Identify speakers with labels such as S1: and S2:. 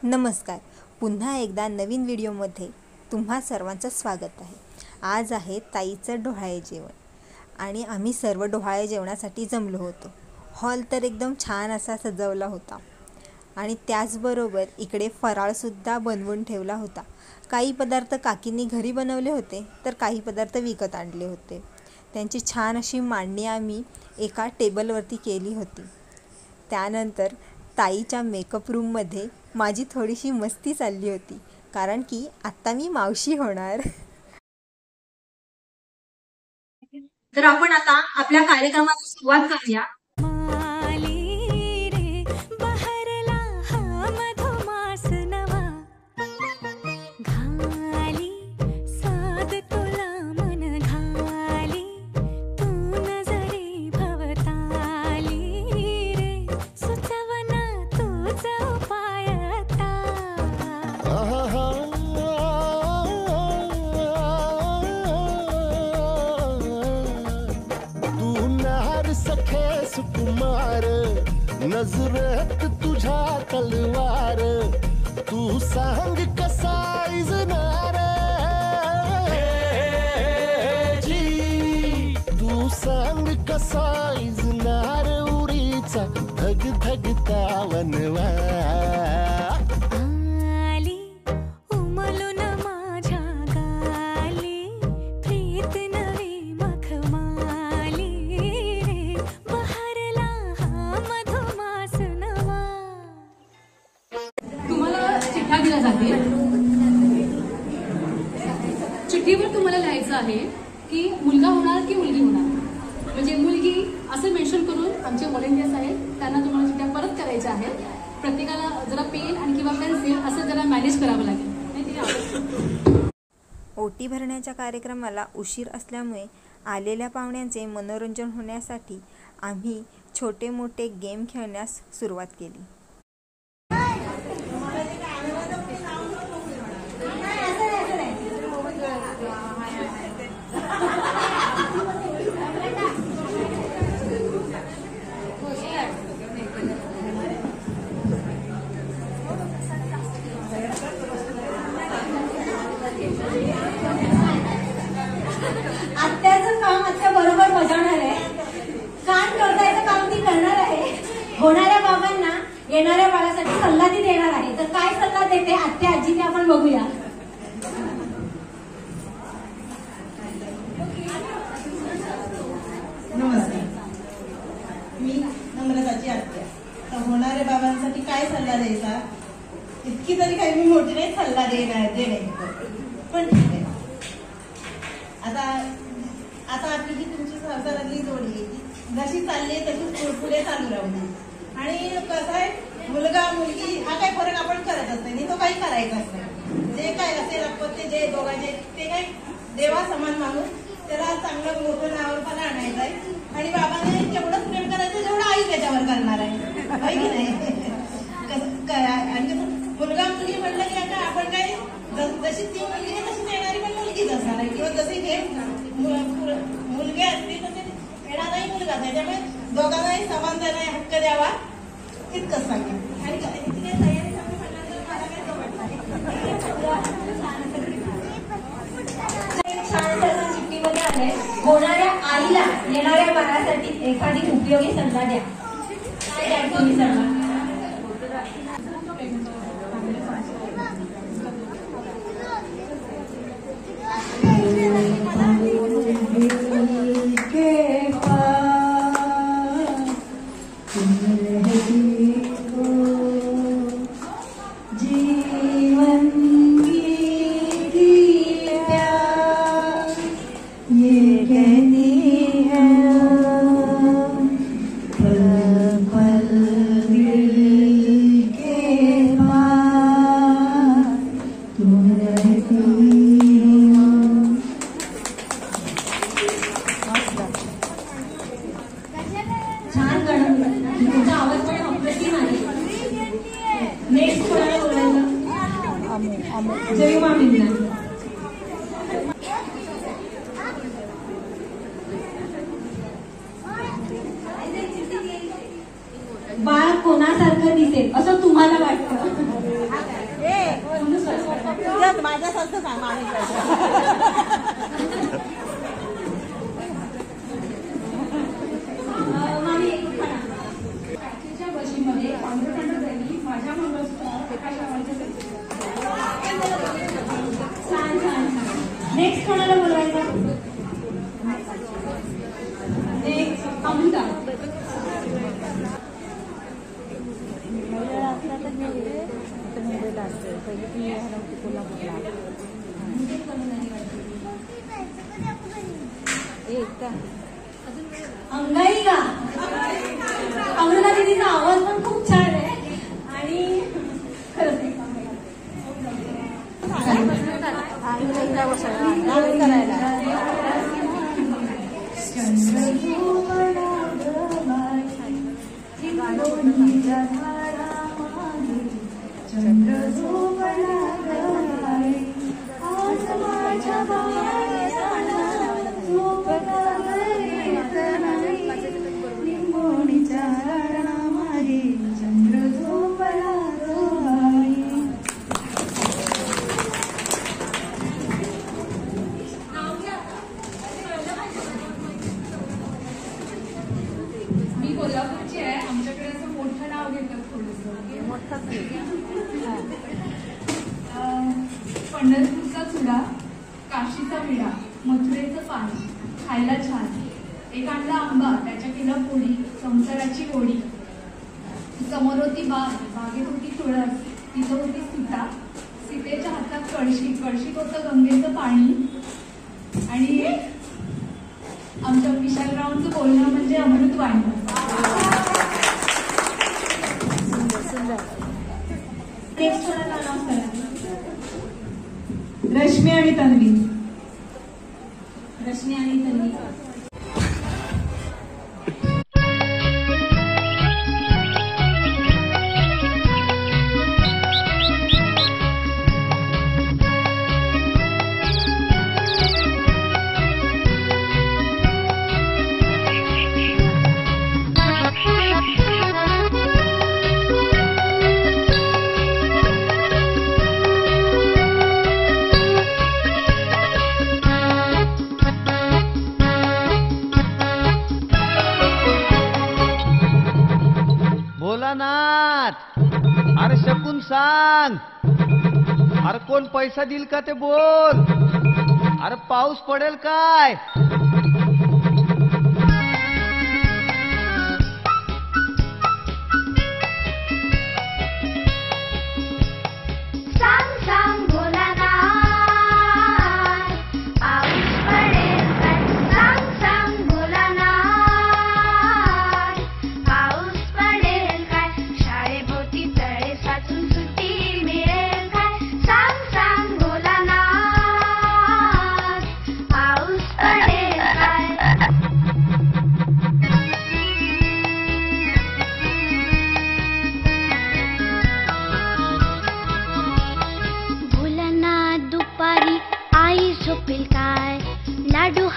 S1: नमस्कार, पुन्हा एकदा नवीन व्हिडिओमध्ये तुम्हा सर्वांचं स्वागत आहे। आज आहे ताईचं डोहाळे जेवण आणि आम्ही सर्व डोहाळे जेवणासाठी जमलो होतो। हॉल तर एकदम छान असा सजवला होता आणि त्याचबरोबर इकडे फराळसुद्धा बनवून ठेवला होता। काही पदार्थ काकींनी घरी बनवले होते तर काही पदार्थ विकत आणले होते। त्यांची छान अशी मांडणी आम्ही एका टेबलवरती केली होती। त्यानंतर ताईच्या मेकअप रूममध्ये माझी थोडीशी मस्ती चालली होती, कारण की आता मी मावशी होणार।
S2: तर आपण आता आपल्या कार्यक्रमाला सुरुवात करूया।
S3: सुकुमार नजरेत तुझ्या तलवार, तू सांग कसा इजनार जी, तू सांग कसा इजनार उरीचा धग धगता वनवा।
S2: चिठ्ठीवर तुम्हाला लिहायचं आहे की मुलगा होणार की मुलगी होणार, म्हणजे मुलगी असं मेन्शन करून आमचे व्हॉलेंटियर्स आहेत त्यांना तुम्हाला चिठ्ठ्या परत करायच्या आहेत। प्रत्येकाला जरा पेन आणि किंवा पेन्सिल असं जरा मॅनेज करावं लागेल।
S1: ओटी भरण्याच्या कार्यक्रमाला उशीर असल्यामुळे आलेल्या पाहुण्यांचे मनोरंजन होण्यासाठी आम्ही छोटे मोठे गेम खेळण्यास सुरुवात केली।
S2: आत्याचं काम आत्या बरोबर बजावणार आहे, कान टोचायचं काम ती करणार आहे, होणाऱ्या बाबांना येणाऱ्या बाळासाठी सल्ला ती देणार आहे। तर काय सल्ला देते आत्या आजी ते आपण बघूया।
S4: नमस्कार, मी नम्रताची आत्या। तर होणाऱ्या बाबांसाठी काय सल्ला द्यायचा, इतकी तरी काही मी मोठी नाही सल्ला देणे, पण ठीक आहे। आता आपली जी तुमची संसारातली जोडी आहे ती जशी चालली आहे तशी पुढे चालू राहू दे। आणि कसं आहे, मुलगा मुलगी हा काही फरक आपण करतच नाही, तो काही करायचाच नाही। जे काय असेल आपत्ती जे दोघांचे ते काही देवा समान मानून त्याला चांगलं मोठं नावाला आणायचं आहे आणि बाबाने तेवढंच प्रेम करायचं जेवढं आई त्याच्यावर करणार आहे की नाही। आणि मुलगा मुलगी म्हणलं की आता आपण काय जशी ती मुलगी आहे तशीच येणारी पण मुलगीच असणार आहे, किंवा जसे हे मुलगे असतील तसे येणाराही मुलगा, त्याच्यामुळे दोघांनाही समान देणं हक्क द्यावा इतकंच सांगेल। आणि तयारी
S2: छान चिठ्ठीमध्ये आले, होणाऱ्या आईला येणाऱ्या बाळासाठी एखादी उपयोगी सल्ला द्या। काय द्या तुम्ही सल्ला? जय मामींना बाळ कोणासारखं दिसेल असं तुम्हाला वाटतं?
S4: माझ्यासारखं सांग माणूस
S2: बशीमध्ये पांढरखंड जाईल माझ्या नेक्स्ट कोणाला बोलवायचं नेक्स्ट अमृता अंगाई का अमृता दीदीचा आवाज पण खूप छान आहे आणि खरंच मी कोल्हापूरची आहे. आमच्याकडे असं मोठं नाव घेतात थोडंसं मोठंच पंढरपूरचा चुडा, काशीचा विडा, मथुरेचं पाणी खायला छान, एक आणला आंबा त्याच्या केला पोळी, संसाराची गोडी, समोर होती बाग, बागेत होती तुळस, तिथं होती सीता, सीतेच्या हातात कळशी, कळशीत होतं गंगेचं पाणी. आणि आमच्या विशालरावांचं बोलणं म्हणजे अमृतवाणी. नेक्स्ट कोणाला अनाउन्स करा. रश्मी आणि तन्वी. रश्मी आणि तन्वी.
S5: भोलानाथ, अरे शकून सांग, अरे कोण पैसा देईल का ते बोल, अरे पाऊस पडेल काय.
S6: झोपेल काय लाडू